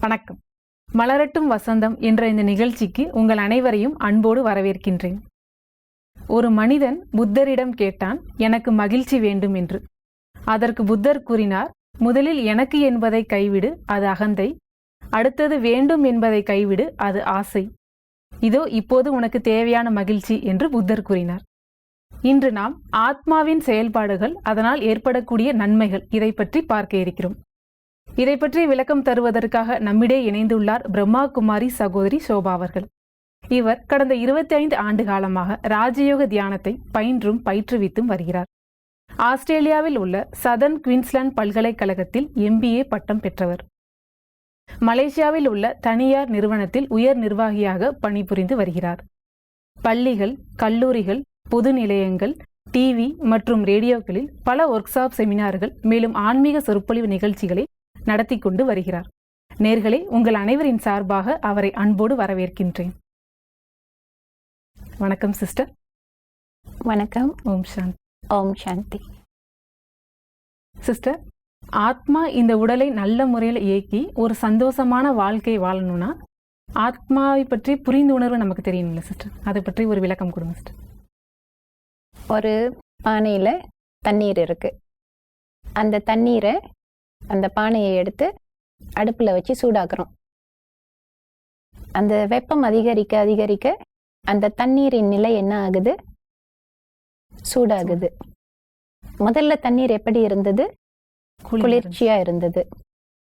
வணக்கம். மலரட்டும் வசந்தம் என்ற இந்த நிகழ்ச்சிக்கு உங்கள் அனைவரையும் அன்போடு வரவேற்கின்றேன். ஒரு மனிதன் புத்தரிடம் கேட்டான், எனக்கு மகிழ்ச்சி வேண்டும் என்று. அதற்கு புத்தர் கூறினார், முதலில் எனக்கு என்பதை கைவிடு, அது அகந்தை. அடுத்தது வேண்டும் என்பதை கைவிடு, அது ஆசை. இதோ இப்போது உனக்கு தேவையான மகிழ்ச்சி என்று புத்தர் கூறினார். இன்று நாம் ஆத்மாவின் செயல்பாடுகள், அதனால் ஏற்படக்கூடிய நன்மைகள், இதை பற்றி பார்க்க இருக்கிறோம். இதை பற்றி விளக்கம் தருவதற்காக நம்மிடையே இணைந்துள்ளார் பிரம்மா குமாரி சகோதரி சோபா அவர்கள். இவர் கடந்த 25 ஆண்டு காலமாக ராஜயோக தியானத்தை பயின்றும் பயிற்றுவித்தும் வருகிறார். ஆஸ்திரேலியாவில் உள்ள சதர்ன் குயின்ஸ்லாந்து பல்கலைக்கழகத்தில் MBA பட்டம் பெற்றவர். மலேசியாவில் உள்ள தனியார் நிறுவனத்தில் உயர் நிர்வாகியாக பணிபுரிந்து வருகிறார். பள்ளிகள், கல்லூரிகள், பொது நிலையங்கள், டிவி மற்றும் ரேடியோக்களில் பல ஒர்க் ஷாப், செமினார்கள், மேலும் ஆன்மீக சொற்பொழிவு நிகழ்ச்சிகளை நடத்தி கொண்டு வருகிறார். நேர்களே, உங்கள் அனைவரின் சார்பாக அவரை அன்போடு வரவேற்கின்றேன். வணக்கம் சிஸ்டர். வணக்கம். ஓம் சாந்தி. ஓம் சாந்தி. சிஸ்டர், ஆத்மா இந்த உடலை நல்ல முறையில் இயக்கி ஒரு சந்தோஷமான வாழ்க்கை வாழணும்னா ஆத்மாவை பற்றி புரிந்து உணர்வு நமக்கு தெரியணும்ல சிஸ்டர், அதை பற்றி ஒரு விளக்கம் கொடுங்க சிஸ்டர். ஒரு பானையில் தண்ணீர் இருக்கு. அந்த தண்ணீரை, அந்த பானையை எடுத்து அடுப்பில் வச்சு சூடாக்குறோம். அந்த வெப்பம் அதிகரிக்க அதிகரிக்க அந்த தண்ணீரின் நிலை என்ன ஆகுது? சூடாகுது. முதல்ல தண்ணீர் எப்படி இருந்தது? குளிர்ச்சியா இருந்தது.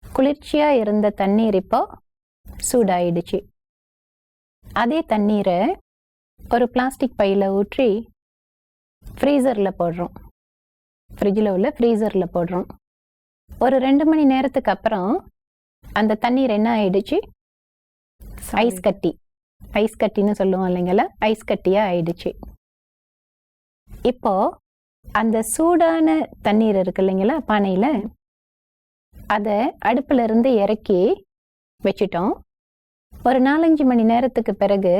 குளிர்ச்சியா இருந்த தண்ணீர் இப்போ சூடாயிடுச்சு. அதே தண்ணீரை ஒரு பிளாஸ்டிக் பையில ஊற்றி ஃப்ரீசரில் போடுறோம். ஃப்ரிட்ஜில் உள்ள ஃப்ரீசரில் போடுறோம். ஒரு 2 மணி நேரத்துக்கு அப்புறம் அந்த தண்ணீர் என்ன ஆயிடுச்சு? ஐஸ் கட்டி. ஐஸ் கட்டின்னு சொல்லுவோம் இல்லைங்களா, ஐஸ் கட்டியா ஆயிடுச்சு. இப்போ அந்த சூடான தண்ணீர் இருக்கு இல்லைங்களா பானையில, அதை அடுப்புல இருந்து இறக்கி வச்சிட்டோம். ஒரு 4-5 மணி நேரத்துக்கு பிறகு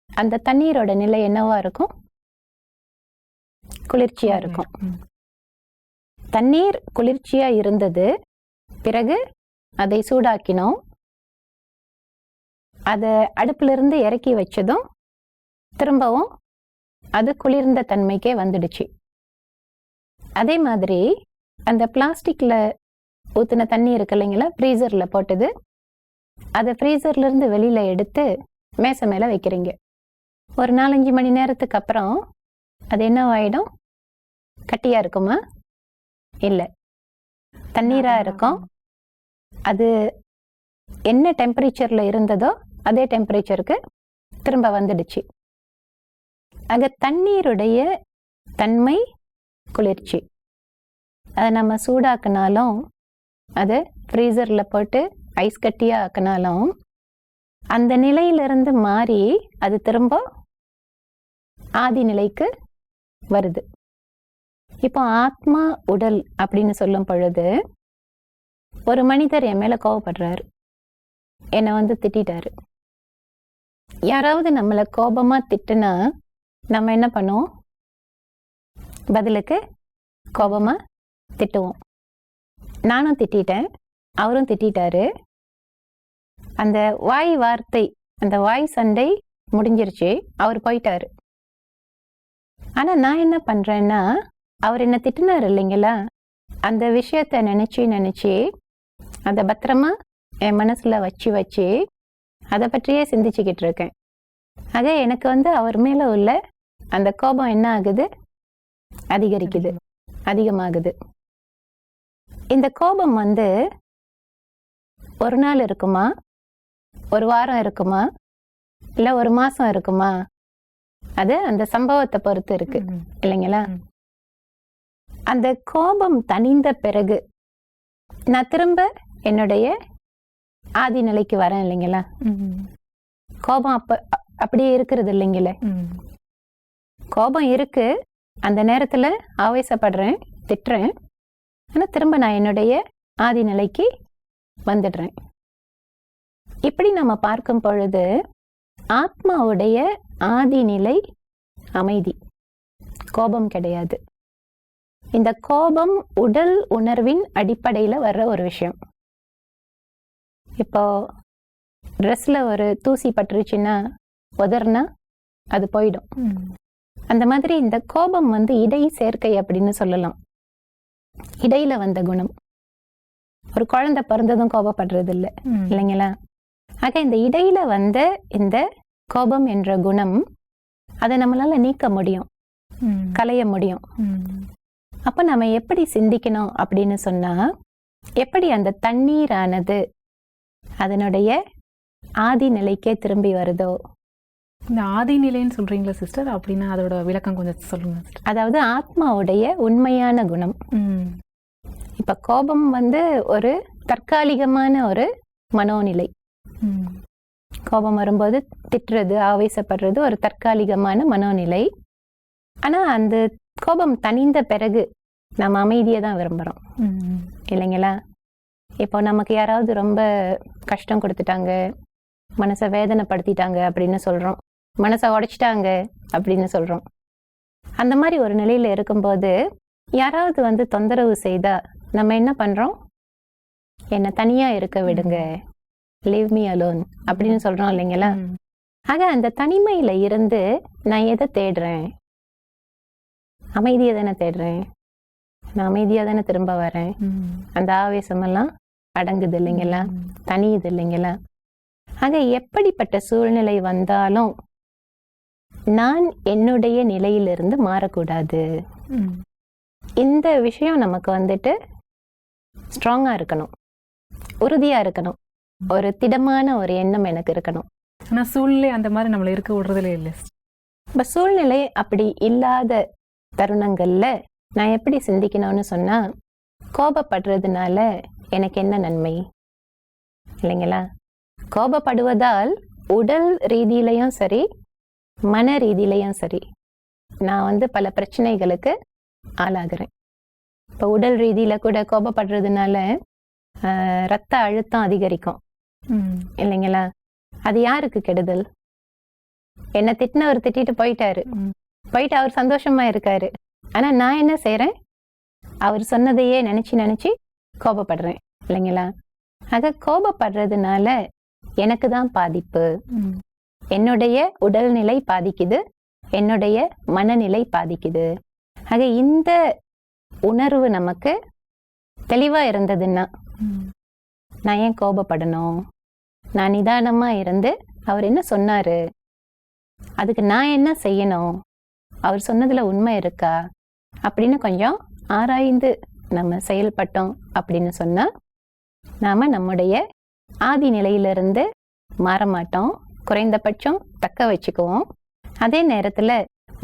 அந்த தண்ணீரோட நிலை என்னவா இருக்கும்? குளிர்ச்சியா இருக்கும். தண்ணீர் குளிர்ச்சியா இருந்தது. பிறகு அதை சூடாக்கினோம். அதை அடுப்புல இருந்து இறக்கி வச்சதும் திரும்பவும் அது குளிர்ந்த தன்மைக்கே வந்துடுச்சு. அதே மாதிரி அந்த பிளாஸ்டிக்ல ஊத்தின தண்ணி இருக்கு இல்லைங்களா, ஃப்ரீசர்ல போட்டது, அதை ஃப்ரீசர்ல இருந்து வெளியில எடுத்து மேசை மேல வைக்கிறீங்க. ஒரு 4-5 மணி நேரத்துக்கு அப்புறம் அது என்ன ஆயிடும்? கட்டியா இருக்குமா? இல்லை, தண்ணீரா இருக்கும். அது என்ன டெம்பரேச்சர்ல இருந்ததோ அதே டெம்பரேச்சருக்கு திரும்ப வந்துடுச்சு. ஆக தண்ணீருடைய தன்மை குளிர்ச்சி. அதை நம்ம சூடாக்கினாலும், அதை ஃப்ரீசரில் போட்டு ஐஸ் கட்டியா ஆக்கினாலும், அந்த நிலையிலிருந்து மாறி அது திரும்ப ஆதி நிலைக்கு வருது. இப்போ ஆத்மா உடல் அப்படின்னு சொல்லும் பொழுது, ஒரு மனிதர் என் மேல கோபப்படுறாரு, என்னை திட்டாரு. யாராவது நம்மளை கோபமா திட்டுனா நம்ம என்ன பண்ணுவோம்? பதிலுக்கு கோபமா திட்டுவோம். நானும் திட்டேன், அவரும் திட்டாரு. அந்த வாய் வார்த்தை, அந்த வாய் சண்டை முடிஞ்சிருச்சு, அவர் போயிட்டாரு. ஆனா நான் என்ன பண்றேன்னா, அவர் என்ன திட்டினார் இல்லைங்களா, அந்த விஷயத்த நினைச்சு அதை பத்திரமா என் மனசுல வச்சு அதை பற்றியே சிந்திச்சுக்கிட்டு இருக்கேன். ஆக எனக்கு அவர் மேல உள்ள அந்த கோபம் என்ன ஆகுது? அதிகரிக்குது, அதிகமாகுது. இந்த கோபம் ஒரு நாள் இருக்குமா, ஒரு வாரம் இருக்குமா, இல்ல ஒரு மாசம் இருக்குமா? அது அந்த சம்பவத்தை பொறுத்து இருக்கு இல்லைங்களா. அந்த கோபம் தணிந்த பிறகு நான் திரும்ப என்னுடைய ஆதி நிலைக்கு வரேன் இல்லைங்களா. கோபம் அப்படியே இருக்கிறது இல்லைங்களே. கோபம் இருக்கு, அந்த நேரத்துல ஆவேசப்படுறேன், திட்டுறேன். ஆனா திரும்ப நான் என்னுடைய ஆதி நிலைக்கு வந்துடுறேன். இப்படி நம்ம பார்க்கும் பொழுது ஆத்மாவுடைய ஆதி நிலை அமைதி, கோபம் கிடையாது. இந்த கோபம் உடல் உணர்வின் அடிப்படையில் வர்ற ஒரு விஷயம். இப்போ ட்ரெஸ்ல ஒரு தூசி பட்டுருச்சுன்னா உதறினா அது போயிடும். அந்த மாதிரி இந்த கோபம் வந்து இடை சேர்க்கை அப்படின்னு சொல்லலாம். இடையில வந்த குணம். ஒரு குழந்தை பிறந்ததும் கோபப்படுறது இல்லை, இல்லைங்களா? ஆக இந்த இடையில வந்த இந்த கோபம் என்ற குணம், அதை நம்மளால நீக்க முடியும், களைய முடியும். அப்ப நம்ம எப்படி சிந்திக்கணும் அப்படின்னு சொன்னா, எப்படி அந்த தண்ணீரானது அதனுடைய ஆதி நிலைக்கே திரும்பி வருதோ. இந்த ஆதி நிலைன்னு சொல்றீங்களா சிஸ்டர்? அப்படின்னா அதோட விளக்கம் கொஞ்சம் சொல்லுங்க sister. அதாவது ஆத்மாவுடைய உண்மையான குணம். இப்ப கோபம் வந்து ஒரு தற்காலிகமான ஒரு மனோநிலை. கோபம் வரும்போது திட்டுறது, ஆவேசப்படுறது ஒரு தற்காலிகமான மனோநிலை. ஆனா அந்த கோபம் தணிந்த பிறகு நம்ம அமைதியை தான் விரும்புறோம், இல்லைங்களா? இப்போ நமக்கு யாராவது ரொம்ப கஷ்டம் கொடுத்துட்டாங்க, மனசை வேதனைப்படுத்திட்டாங்க அப்படின்னு சொல்றோம், மனசை உடைச்சிட்டாங்க அப்படின்னு சொல்றோம். அந்த மாதிரி ஒரு நிலையில இருக்கும்போது யாராவது வந்து தொந்தரவு செய்தா நம்ம என்ன பண்றோம்? என்னை தனியா இருக்க விடுங்க, லீவ் மீ அலோன் அப்படின்னு சொல்றோம், இல்லைங்களா? ஆக அந்த தனிமையில இருந்து நான் எதை தேடுறேன்? அமைதியை தானே தேடுறேன். நான் அமைதியா தானே திரும்ப வரேன். அந்த ஆவேசமெல்லாம் அடங்குது, இல்லைங்களா? தனியுது, இல்லைங்களா? ஆக எப்படிப்பட்ட சூழ்நிலை வந்தாலும் நான் என்னுடைய நிலையிலிருந்து மாறக்கூடாது. இந்த விஷயம் நமக்கு வந்துட்டு ஸ்ட்ராங்கா இருக்கணும், உறுதியா இருக்கணும், ஒரு திடமான ஒரு எண்ணம் எனக்கு இருக்கணும். ஆனா சூழ்நிலை அந்த மாதிரி நம்மள இருக்க விடுறதுல இல்லை. இப்ப சூழ்நிலை அப்படி இல்லாத தருணங்கள்ல நான் எப்படி சிந்திக்கணும்னு சொன்னா, கோபப்படுறதுனால எனக்கு என்ன நன்மை, இல்லைங்களா? கோபப்படுவதால் உடல் ரீதியிலையும் சரி, மன ரீதியிலையும் சரி, நான் வந்து பல பிரச்சனைகளுக்கு ஆளாகிறேன். இப்போ உடல் ரீதியில கூட கோபப்படுறதுனால ரத்த அழுத்தம் அதிகரிக்கும், இல்லைங்களா? அது யாருக்கு கெடுதல்? என்ன திட்டினவர் திட்டிட்டு போயிட்டாரு, போயிட்டு அவர் சந்தோஷமா இருக்காரு. ஆனா நான் என்ன செய்யறேன்? அவர் சொன்னதையே நினைச்சு கோபப்படுறேன், இல்லைங்களா? ஆக கோபப்படுறதுனால எனக்கு தான் பாதிப்பு. என்னுடைய உடல்நிலை பாதிக்குது, என்னுடைய மனநிலை பாதிக்குது. ஆக இந்த உணர்வு நமக்கு தெளிவா இருந்ததுன்னா நான் ஏன் கோபப்படணும்? நான் நிதானமா இருந்து அவர் என்ன சொன்னாரு, அதுக்கு நான் என்ன செய்யணும், அவர் சொன்னதுல உண்மை இருக்கா அப்படின்னு கொஞ்சம் ஆராய்ந்து நம்ம செயல்பட்டோம் அப்படின்னு சொன்னா நாம நம்முடைய ஆதி நிலையிலிருந்து மாற மாட்டோம், குறைந்தபட்சம் தக்க வச்சுக்குவோம். அதே நேரத்துல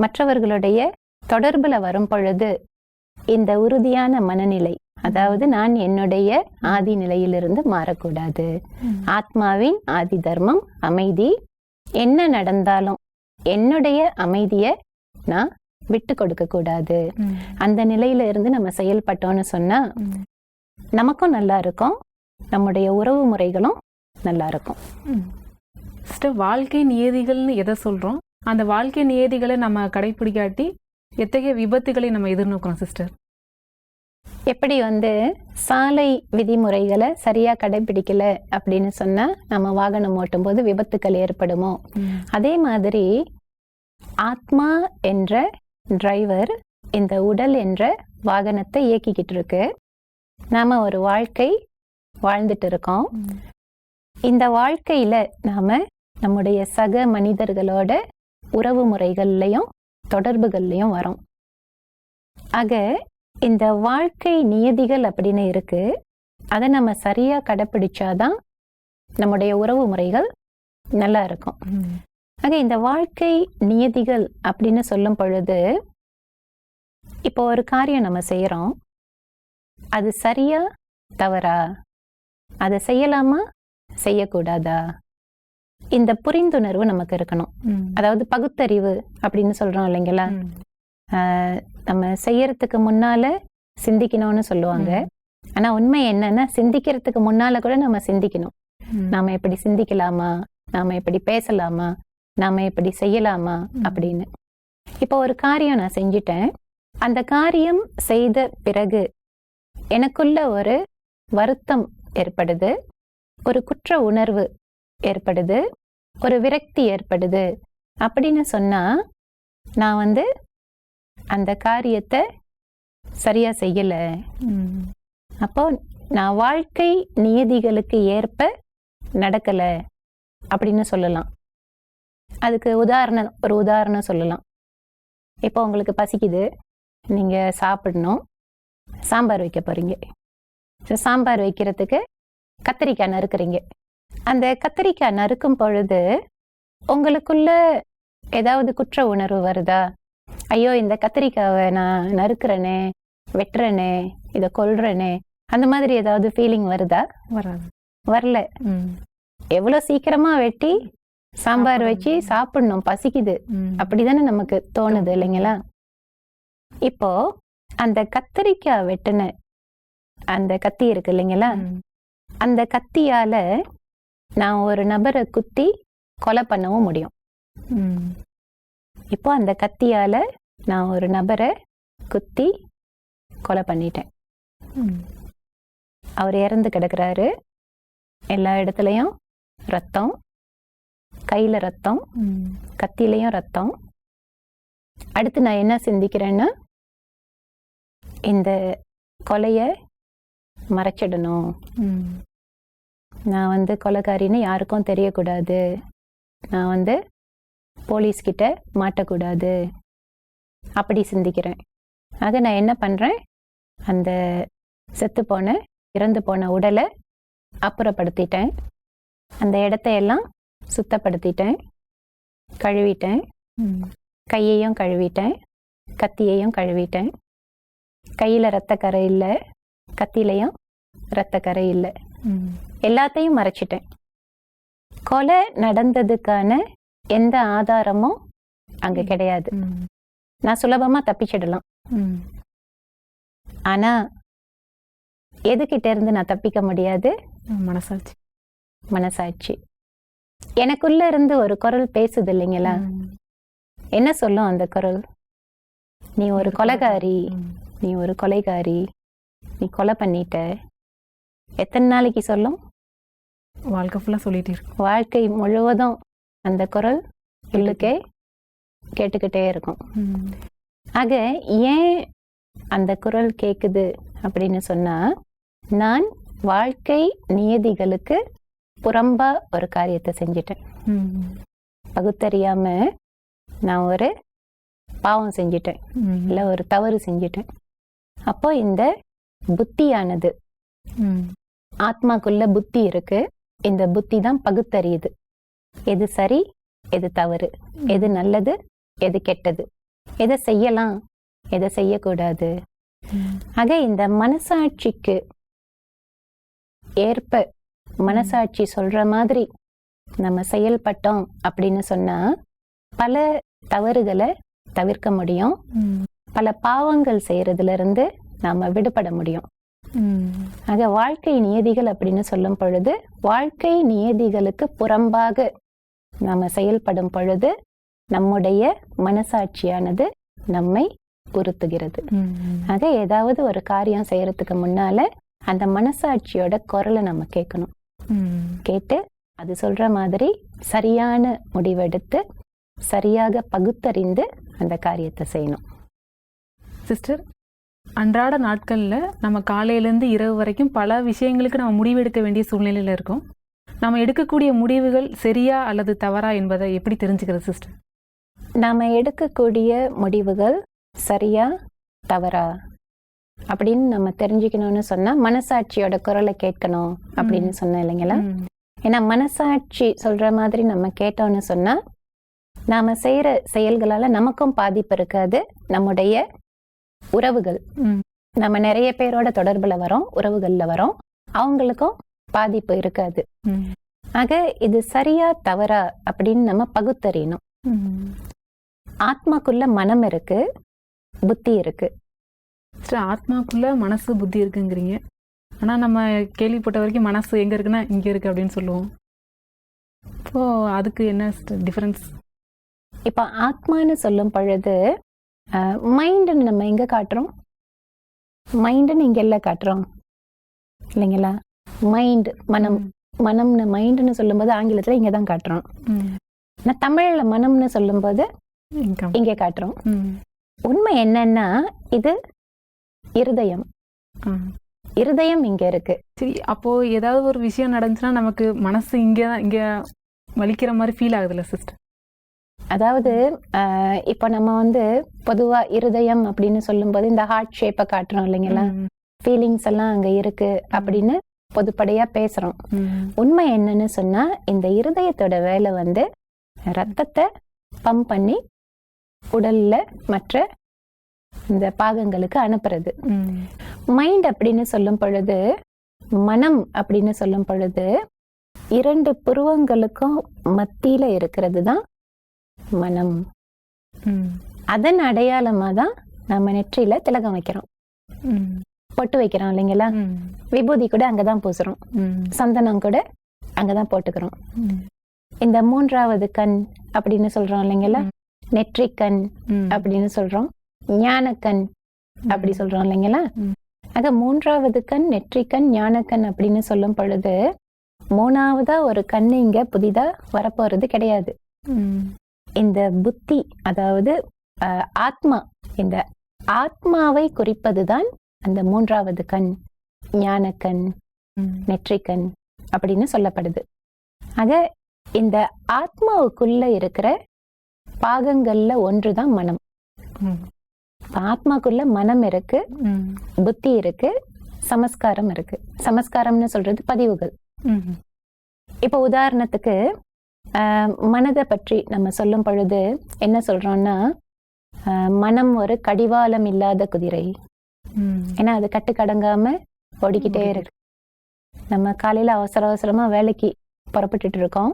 மற்றவர்களுடைய தொடர்புல வரும் பொழுது இந்த உறுதியான மனநிலை, அதாவது நான் என்னுடைய ஆதி நிலையிலிருந்து மாறக்கூடாது, ஆத்மாவின் ஆதி தர்மம் அமைதி, என்ன நடந்தாலும் என்னுடைய அமைதியை நான் விட்டு கொடுக்க கூடாது, அந்த நிலையில இருந்து நம்ம செயல்பட்டோம்னு சொன்னா நமக்கும் நல்லா இருக்கும், நம்முடைய உறவு முறைகளும் நல்லா இருக்கும். சிஸ்டர், வாழ்க்கை நியதிகள்னு எதை சொல்றோம்? அந்த வாழ்க்கை நியதிகளை நம்ம கடைபிடிக்காட்டி எத்தகைய விபத்துகளை நம்ம எதிர்நோக்கிறோம் சிஸ்டர்? எப்படி வந்து சாலை விதிமுறைகளை சரியா கடைபிடிக்கல அப்படின்னு சொன்னா நம்ம வாகனம் ஓட்டும் போது விபத்துக்கள் ஏற்படுமோ, அதே மாதிரி ஆத்மா என்ற டிரைவர் இந்த உடல் என்ற வாகனத்தை இயக்கிக்கிட்டு இருக்கு. நாம ஒரு வாழ்க்கை வாழ்ந்துட்டு இருக்கோம். இந்த வாழ்க்கையில நாம நம்முடைய சக மனிதர்களோட உறவு முறைகள்லையும் தொடர்புகள்லையும் வரோம். ஆக இந்த வாழ்க்கை நியதிகள் அப்படின்னு இருக்கு, அதை நம்ம சரியா கடைப்பிடிச்சாதான் நம்முடைய உறவு முறைகள் நல்லா இருக்கும். ஆக இந்த வாழ்க்கை நியதிகள் அப்படின்னு சொல்லும் பொழுது, இப்போ ஒரு காரியம் நம்ம செய்யறோம், அது சரியா தவறா, அதை செய்யலாமா செய்யக்கூடாதா, இந்த புரிந்துணர்வு நமக்கு இருக்கணும். அதாவது பகுத்தறிவு அப்படின்னு சொல்றோம், இல்லைங்களா? நம்ம செய்யறதுக்கு முன்னால சிந்திக்கணும்னு சொல்லுவாங்க. ஆனா உண்மை என்னன்னா, சிந்திக்கிறதுக்கு முன்னால கூட நம்ம சிந்திக்கணும். நாம எப்படி சிந்திக்கலாமா, நாம எப்படி பேசலாமா, நாம எப்படி செய்யலாமா அப்படின்னு. இப்போ ஒரு காரியம் நான் செஞ்சுட்டேன், அந்த காரியம் செய்த பிறகு எனக்குள்ள ஒரு வருத்தம் ஏற்படுது, ஒரு குற்ற உணர்வு ஏற்படுது, ஒரு விரக்தி ஏற்படுது அப்படின்னு சொன்னா நான் அந்த காரியத்தை சரியா செய்யல. அப்போ நான் வாழ்க்கை நியதிகளுக்கு ஏற்ப நடக்கல அப்படின்னு சொல்லலாம். அதுக்கு ஒரு உதாரணம் சொல்லலாம். இப்போ உங்களுக்கு பசிக்குது, நீங்க சாப்பிடணும், சாம்பார் வைக்க போறீங்க. சாம்பார் வைக்கிறதுக்கு கத்திரிக்காய் நறுக்குறீங்க. அந்த கத்திரிக்காய் நறுக்கும் பொழுது உங்களுக்குள்ள ஏதாவது குற்ற உணர்வு வருதா? ஐயோ, இந்த கத்திரிக்காவை நான் நறுக்கிறேனே, வெட்டுறேனே, இதை கொல்றேனே, அந்த மாதிரி ஏதாவது ஃபீலிங் வருதா? வரல. எவ்வளவு சீக்கிரமா வெட்டி சாம்பார் வச்சு சாப்பிடணும், பசிக்குது, அப்படிதானே நமக்கு தோணுது இல்லைங்களா? இப்போ அந்த கத்திரிக்காய் வெட்டுன அந்த கத்தி இருக்கு இல்லைங்களா, அந்த கத்தியால நான் ஒரு நபரை குத்தி கொலை பண்ணவும் முடியும். இப்போ அந்த கத்தியால நான் ஒரு நபரை குத்தி கொலை பண்ணிட்டேன். அவர் இறந்து கிடக்குறாரு, எல்லா இடத்துலயும் ரத்தம், கையில ரத்தம், கத்திலையும் ரத்தம். அடுத்து நான் என்ன சிந்திக்கிறேன்னா, இந்த கொலைய மறைச்சிடணும், நான் கொலைகாரின்னு யாருக்கும் தெரியக்கூடாது, நான் போலீஸ்கிட்ட மாட்டக்கூடாது, அப்படி சிந்திக்கிறேன். ஆக நான் என்ன பண்றேன், அந்த இறந்து போன உடலை அப்புறப்படுத்திட்டேன், அந்த இடத்தையெல்லாம் சுத்தப்படுத்திட்டேன், கழுவிட்டேன், கையையும் கழுவிட்டேன், கத்தியையும் கழுவிட்டேன். கையில ரத்தக்கரை இல்லை, கத்திலையும் ரத்தக்கரை இல்லை, எல்லாத்தையும் மறைச்சிட்டேன். கொலை நடந்ததுக்கான எந்த ஆதாரமும் அங்க கிடையாது. நான் சுலபமா தப்பிச்சிடலாம். ஆனா எதுகிட்ட இருந்து நான் தப்பிக்க முடியாது? மனசாட்சி. எனக்குள்ள இருந்து ஒரு குரல் பேசுது இல்லைங்களா? என்ன சொல்லும் அந்த குரல்? நீ ஒரு கொலைகாரி, நீ ஒரு கொலைகாரி, நீ கொலை பண்ணிட்ட. எத்தனை நாளைக்கு சொல்லும்? வாழ்க்கை ஃபுல்லா சொல்லிட்டு இருக்கு. வாழ்க்கை முழுவதும் அந்த குரல் உள்ளுக்கே கேட்டுக்கிட்டே இருக்கும். ஆக ஏன் அந்த குரல் கேக்குது அப்படின்னு சொன்னா, நான் வாழ்க்கை நியதிகளுக்கு புறம்பா ஒரு காரியத்தை செஞ்சிட்டேன். பகுத்தறியாம நான் ஒரு பாவம் செஞ்சிட்டேன், இல்ல ஒரு தவறு செஞ்சிட்டேன். அப்போ இந்த புத்தியானது, ஆத்மாக்குள்ள புத்தி இருக்கு, இந்த புத்தி தான் பகுத்தறியுது. எது சரி, எது தவறு, எது நல்லது, எது கெட்டது, எதை செய்யலாம், எதை செய்யக்கூடாது. ஆக இந்த மனசாட்சிக்கு ஏற்ப, மனசாட்சி சொல்ற மாதிரி நம்ம செயல்பட்டோம் அப்படின்னு சொன்னா பல தவறுகளை தவிர்க்க முடியும், பல பாவங்கள் செய்யறதுல இருந்து நாம விடுபட முடியும். ஆக வாழ்க்கை நியதிகள் அப்படின்னு சொல்லும் பொழுது, வாழ்க்கை நியதிகளுக்கு புறம்பாக நாம செயல்படும் பொழுது நம்முடைய மனசாட்சியானது நம்மை உறுத்துகிறது. ஆக ஏதாவது ஒரு காரியம் செய்யறதுக்கு முன்னால அந்த மனசாட்சியோட குரலை நம்ம கேட்கணும். கேட்டு அது சொல்ற மாதிரி சரியான முடிவெடுத்து சரியாக பகுத்தறிந்து அந்த காரியத்தை செய்யணும். சிஸ்டர், அன்றாட நாட்கள்ல நம்ம காலையிலேருந்து இரவு வரைக்கும் பல விஷயங்களுக்கு நம்ம முடிவெடுக்க வேண்டிய சூழ்நிலையில இருக்கோம். நம்ம எடுக்கக்கூடிய முடிவுகள் சரியா அல்லது தவறா என்பதை எப்படி தெரிஞ்சுக்கிறது சிஸ்டர்? நாம எடுக்கக்கூடிய முடிவுகள் சரியா தவறா அப்படின்னு நம்ம தெரிஞ்சுக்கணும்னு சொன்னா மனசாட்சியோட குரலை கேட்கணும் அப்படின்னு சொன்னேன் இல்லைங்களா? ஏன்னா மனசாட்சி சொல்ற மாதிரி நம்ம கேட்டோம்னு சொன்னா நாம செய்யற செயல்களால நமக்கும் பாதிப்பு இருக்காது. நம்முடைய உறவுகள், நம்ம நிறைய பேரோட தொடர்புல வரோம், உறவுகள்ல வரோம், அவங்களுக்கும் பாதிப்பு இருக்காது. ஆக இது சரியா தவறா அப்படின்னு நம்ம பகுத்தறியணும். ஆத்மாக்குள்ள மனம் இருக்கு, புத்தி இருக்கு. ஆத்மாக்குள்ள மனசு புத்தி இருக்குங்கிறீங்க. ஆனா நம்ம கேள்விப்பட்ட வரைக்கும் மனசு எங்க இருக்குன்னா இங்க இருக்கு அப்படின்னு சொல்லுவோம். இப்போ அதுக்கு என்ன டிஃபரன்ஸ்? இப்ப ஆத்மான்னு சொல்லும் பொழுது மைண்டுன்னு நம்ம எங்க காட்டுறோம்? மைண்டுன்னு இங்க எல்லாம் காட்டுறோம் இல்லைங்களா? மைண்ட், மனம், மனம்னு மைண்டுன்னு சொல்லும்போது ஆங்கிலத்துல இங்க தான் காட்டுறோம். நான் தமிழ்ல மனம்னு சொல்லும்போது இங்க காட்டுறோம். உண்மை என்னன்னா இது இருதயம். இருதயம் இங்க இருக்கு. சரி, அப்போ ஏதாவது ஒரு விஷயம் நடந்துச்சுன்னா நமக்கு மனசு இங்க வலிக்கிற மாதிரி ஃபீல் ஆகுதுல்ல சிஸ்டர்? அதாவது இப்போ நம்ம பொதுவா இருதயம் அப்படின்னு சொல்லும்போது இந்த ஹார்ட் ஷேப்பை காட்டுறோம் இல்லைங்களா, ஃபீலிங்ஸ் எல்லாம் அங்க இருக்கு அப்படின்னு பொதுப்படையா பேசுறோம். உண்மை என்னன்னு சொன்னா இந்த இருதயத்தோட வேலை ரத்தத்தை பம்ப் பண்ணி உடல்ல மற்ற இந்த பாகங்களுக்கு அனுப்புறது. மைண்ட் அப்படின்னு சொல்லும் பொழுது, மனம் அப்படின்னு சொல்லும் பொழுது 2 புருவங்களுக்கும் மத்தியில இருக்கிறது தான் மனம். அதன் அடையாளமா தான் நம்ம நெற்றியில திலகம் வைக்கிறோம், பொட்டு வைக்கிறோம் இல்லைங்களா. விபூதி கூட அங்கதான் பூசுறோம், சந்தனம் கூட அங்கதான் போட்டுக்கிறோம். இந்த 3வது கண் அப்படின்னு சொல்றோம் இல்லைங்களா, நெற்றிக்கண் அப்படின்னு சொல்றோம், ஞானக்கண் அப்படி சொல்றோம் இல்லைங்களா. ஆக 3வது கண் நெற்றிக்கண் ஞானக்கண் அப்படின்னு சொல்லும் பொழுது 3வதா ஒரு கண்ணு இங்க புதிதா வரப்போறது கிடையாது. இந்த புத்தி, அதாவது ஆத்மா, இந்த ஆத்மாவை குறிப்பதுதான் அந்த 3வது கண், ஞானக்கண், நெற்றிக்கண் அப்படின்னு சொல்லப்படுது. ஆக இந்த ஆத்மாவுக்குள்ள இருக்கிற பாகங்கள்ல ஒன்றுதான் மனம். ஆத்மாக்குள்ள மனம் இருக்கு, புத்தி இருக்கு, சமஸ்காரம் இருக்கு. சமஸ்காரம்னு சொல்றது பதிவுகள். இப்ப உதாரணத்துக்கு மனதை பற்றி நம்ம சொல்லும் பொழுது என்ன சொல்றோம்னா, மனம் ஒரு கடிவாளம் இல்லாத குதிரை. ஏன்னா அது கட்டுக்கடங்காம ஓடிக்கிட்டே இருக்கு. நம்ம காலையில அவசர அவசரமா வேலைக்கு புறப்பட்டுட்டு இருக்கோம்.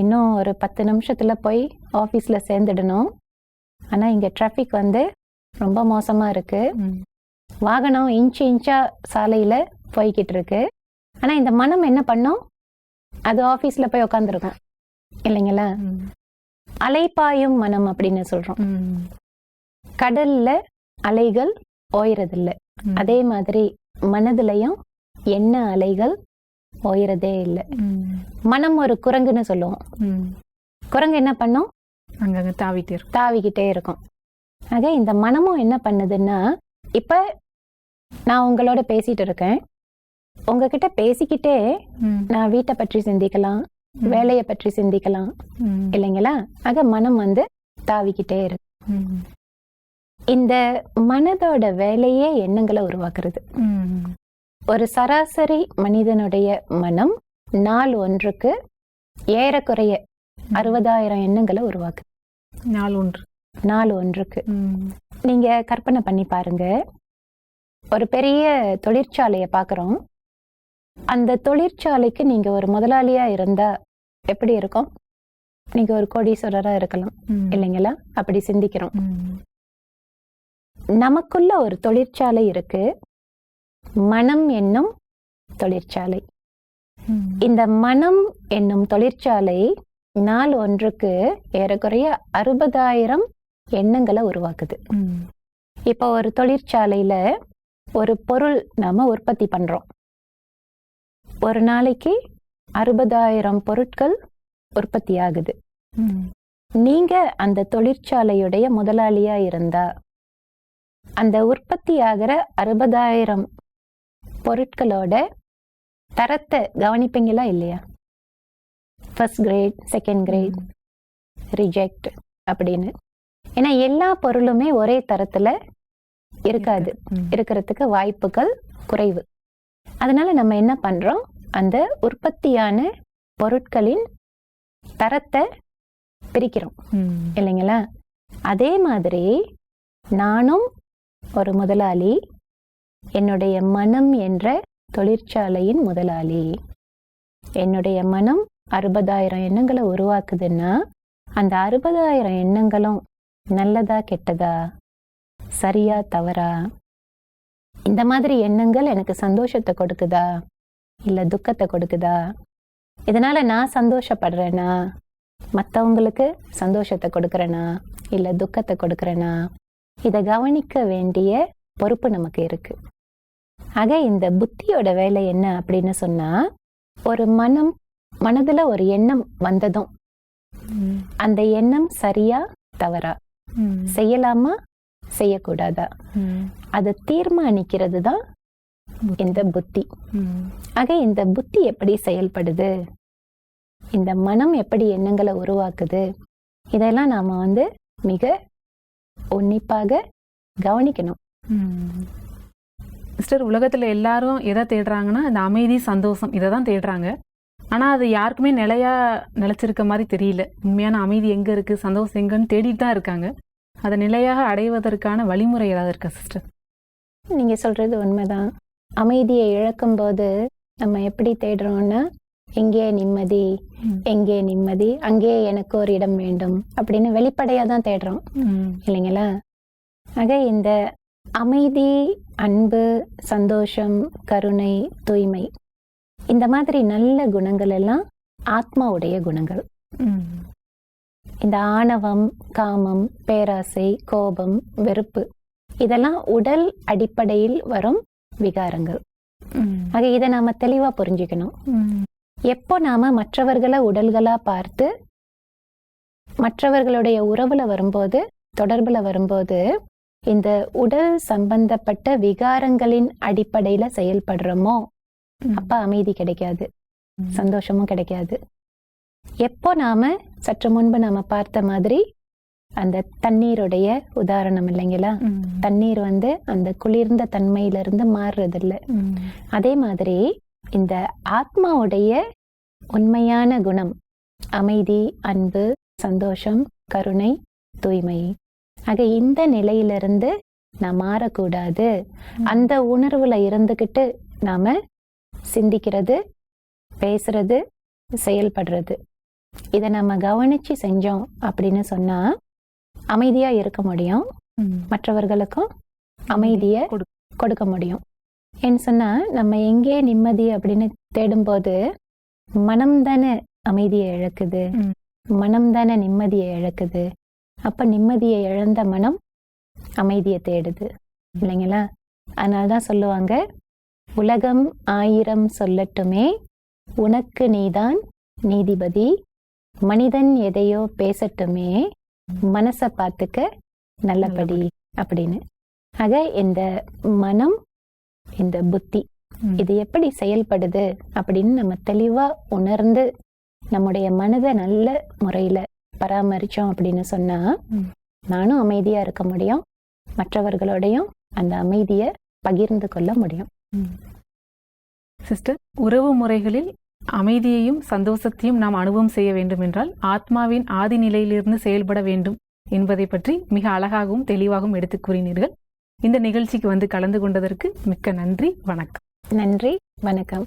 இன்னும் ஒரு 10 நிமிஷத்துல போய் ஆபீஸ்ல சேர்ந்துடணும். ஆனா இங்க டிராபிக் ரொம்ப மோசமா இருக்கு. வாகனம் இன்ச்சா சாலையில போய்கிட்டு இருக்கு. ஆனா இந்த மனம் என்ன பண்ணும், அது ஆபீஸ்ல போய் உட்காந்துருக்கும் இல்லைங்களா. அலைப்பாயும் மனம் அப்படின்னு சொல்றோம். கடல்ல அலைகள் ஓயறதில்ல, அதே மாதிரி மனதிலையும் என்ன அலைகள் ஓயறதே இல்லை. மனம் ஒரு குரங்குன்னு சொல்லுவோம். குரங்கு என்ன பண்ணும், அங்க தாவிக்கிட்டே இருக்கும். ஆக இந்த மனமும் என்ன பண்ணுதுன்னா, இப்ப நான் உங்களோட பேசிட்டு இருக்கேன், உங்ககிட்ட பேசிக்கிட்டே நான் வீட்டை பற்றி சிந்திக்கலாம், வேலையை பற்றி சிந்திக்கலாம் இல்லைங்களா. ஆக மனம் தாவிக்கிட்டே இருக்கு. இந்த மனதோட வேலையே எண்ணங்களை உருவாக்குறது. ஒரு சராசரி மனிதனுடைய மனம் நாள் ஒன்றுக்கு ஏறக்குறைய 60,000 எண்ணங்களை உருவாக்குது. நாள் ஒன்றுக்கு. நீங்க கற்பனை பண்ணி பாருங்க, ஒரு பெரிய தொழிற்சாலையை பாக்குறோம். அந்த தொழிற்சாலைக்கு நீங்க ஒரு முதலாளியா இருந்தா எப்படி இருக்கும்? நீங்க ஒரு கோடீஸ்வரரா இருக்கலாம் இல்லைங்களா. அப்படி சிந்திக்கிறோம். நமக்குள்ள ஒரு தொழிற்சாலை இருக்கு, மனம் என்னும் தொழிற்சாலை. இந்த மனம் என்னும் தொழிற்சாலை நாள் ஒன்றுக்கு ஏறக்குறைய 60,000 எண்ணங்களை உருவாக்குது. இப்போ ஒரு தொழிற்சாலையில ஒரு பொருள் நாம உற்பத்தி பண்றோம். ஒரு நாளைக்கு 60,000 பொருட்கள் உற்பத்தி ஆகுது. நீங்க அந்த தொழிற்சாலையுடைய முதலாளியா இருந்தா அந்த உற்பத்தி ஆகிற 60,000 பொருட்களோட தரத்தை கவனிப்பீங்களா இல்லையா? First grade, second grade, reject அப்படின்னு. ஏன்னா எல்லா பொருளுமே ஒரே தரத்துல இருக்காது, இருக்கிறதுக்கு வாய்ப்புகள் குறைவு. அதனால நம்ம என்ன பண்றோம், அந்த உற்பத்தியான பொருட்களின் தரத்தை பிரிக்கிறோம் இல்லைங்களா. அதே மாதிரி நானும் ஒரு முதலாளி, என்னுடைய மனம் என்ற தொழிற்சாலையின் முதலாளி. என்னுடைய மனம் 60,000 எண்ணங்களை உருவாக்குதுன்னா அந்த 60,000 எண்ணங்களும் நல்லதா கெட்டதா, சரியா தவறா, இந்த மாதிரி எண்ணங்கள் எனக்கு சந்தோஷத்தை கொடுக்குதா இல்ல துக்கத்தை கொடுக்குதா, இதனால நான் சந்தோஷப்படுறேனா, மற்றவங்களுக்கு சந்தோஷத்தை கொடுக்கறேனா இல்ல துக்கத்தை கொடுக்கறேனா, இதை கவனிக்க வேண்டிய பொறுப்பு நமக்கு இருக்கு. ஆக இந்த புத்தியோட வேலை என்ன அப்படின்னு சொன்னா, ஒரு மனதுல ஒரு எண்ணம் வந்ததும் அந்த எண்ணம் சரியா தவறா, செய்யலாமா செய்யக்கூடாதா, அதை தீர்மானிக்கிறது தான் இந்த புத்தி. ஆக இந்த புத்தி எப்படி செயல்படுது, இந்த மனம் எப்படி எண்ணங்களை உருவாக்குது, இதெல்லாம் நாம மிக உன்னிப்பாக கவனிக்கணும். சிஸ்டர், உலகத்துல எல்லாரும் எதை தேடுறாங்கன்னா இந்த அமைதி, சந்தோஷம், இதை தான் தேடுறாங்க. ஆனா அது யாருக்குமே நிலைச்சிருக்க மாதிரி தெரியல. உண்மையான அமைதி எங்க இருக்கு, சந்தோஷம் எங்கன்னு தேடிட்டு தான் இருக்காங்க. அதை நிலையாக அடைவதற்கான வழிமுறை ஏதாவது இருக்கா சிஸ்டர்? நீங்க சொல்றது உண்மைதான். அமைதியை இழக்கும் போது நம்ம எப்படி தேடுறோம்னா, எங்கே நிம்மதி, எங்கே நிம்மதி, அங்கே எனக்கு ஒரு இடம் வேண்டும் அப்படின்னு வெளிப்படையா தான் தேடுறோம் இல்லைங்களா? ஆக இந்த அமைதி, அன்பு, சந்தோஷம், கருணை, தூய்மை, இந்த மாதிரி நல்ல குணங்கள் எல்லாம் ஆத்மாவுடைய குணங்கள். இந்த ஆணவம், காமம், பேராசை, கோபம், வெறுப்பு, இதெல்லாம் உடல் அடிப்படையில் வரும் விகாரங்கள். ஆக இதை நாம தெளிவா புரிஞ்சுக்கணும். எப்போ நாம மற்றவர்களை உடல்களா பார்த்து மற்றவர்களுடைய உறவுல வரும்போது, தொடர்புல வரும்போது, இந்த உடல் சம்பந்தப்பட்ட விகாரங்களின் அடிப்படையில செயல்படுறோமோ அப்ப அமைதி கிடைக்காது, சந்தோஷமும் கிடைக்காது. எப்போ நாம சற்று முன்பு நாம பார்த்த மாதிரி அந்த தண்ணீருடைய உதாரணம் இல்லைங்களா? தண்ணீர் அந்த குளிர்ந்த தன்மையிலிருந்து மாறுறது இல்லை. அதே மாதிரி இந்த ஆத்மாவுடைய உண்மையான குணம் அமைதி, அன்பு, சந்தோஷம், கருணை, தூய்மை. ஆக இந்த நிலையிலிருந்து நான் மாறக்கூடாது. அந்த உணர்வுல இருந்துகிட்டு நாம சிந்திக்கிறது, பேசுறது, செயல்படுறது, இதை நம்ம கவனிச்சு செஞ்சோம் அப்படின்னு சொன்னா அமைதியா இருக்க முடியும், மற்றவர்களுக்கும் அமைதிய கொடுக்க முடியும். ஏன்னு சொன்னா நம்ம எங்கே நிம்மதி அப்படின்னு தேடும்போது மனம் தானே அமைதியை இழக்குது, மனம் தானே நிம்மதியை இழக்குது. அப்ப நிம்மதியை இழந்த மனம் அமைதியை தேடுது இல்லைங்களா? அதனால்தான் சொல்லுவாங்க, உலகம் 1000 சொல்லட்டுமே உனக்கு நீதான் நீதிபதி, மனிதன் எதையோ பேசட்டுமே மனசை பார்த்துக்க நல்லபடி அப்படின்னு. ஆக இந்த மனம், இந்த புத்தி, இது எப்படி செயல்படுது அப்படின்னு நம்ம தெளிவா உணர்ந்து நம்முடைய மனதை நல்ல முறையில பராமரிச்சோம் அப்படின்னு சொன்னா நானும் அமைதியா இருக்க முடியும், மற்றவர்களோடையும் அந்த அமைதியை பகிர்ந்து கொள்ள முடியும். சிஸ்டர், உறவு முறைகளில் அமைதியையும் சந்தோஷத்தையும் நாம் அனுபவம் செய்ய வேண்டும் என்றால் ஆத்மாவின் ஆதி நிலையிலிருந்து செயல்பட வேண்டும் என்பதை பற்றி மிக அழகாகவும் தெளிவாகவும் எடுத்து கூறினீர்கள். இந்த நிகழ்ச்சிக்கு கலந்து கொண்டதற்கு மிக்க நன்றி. வணக்கம். நன்றி, வணக்கம்.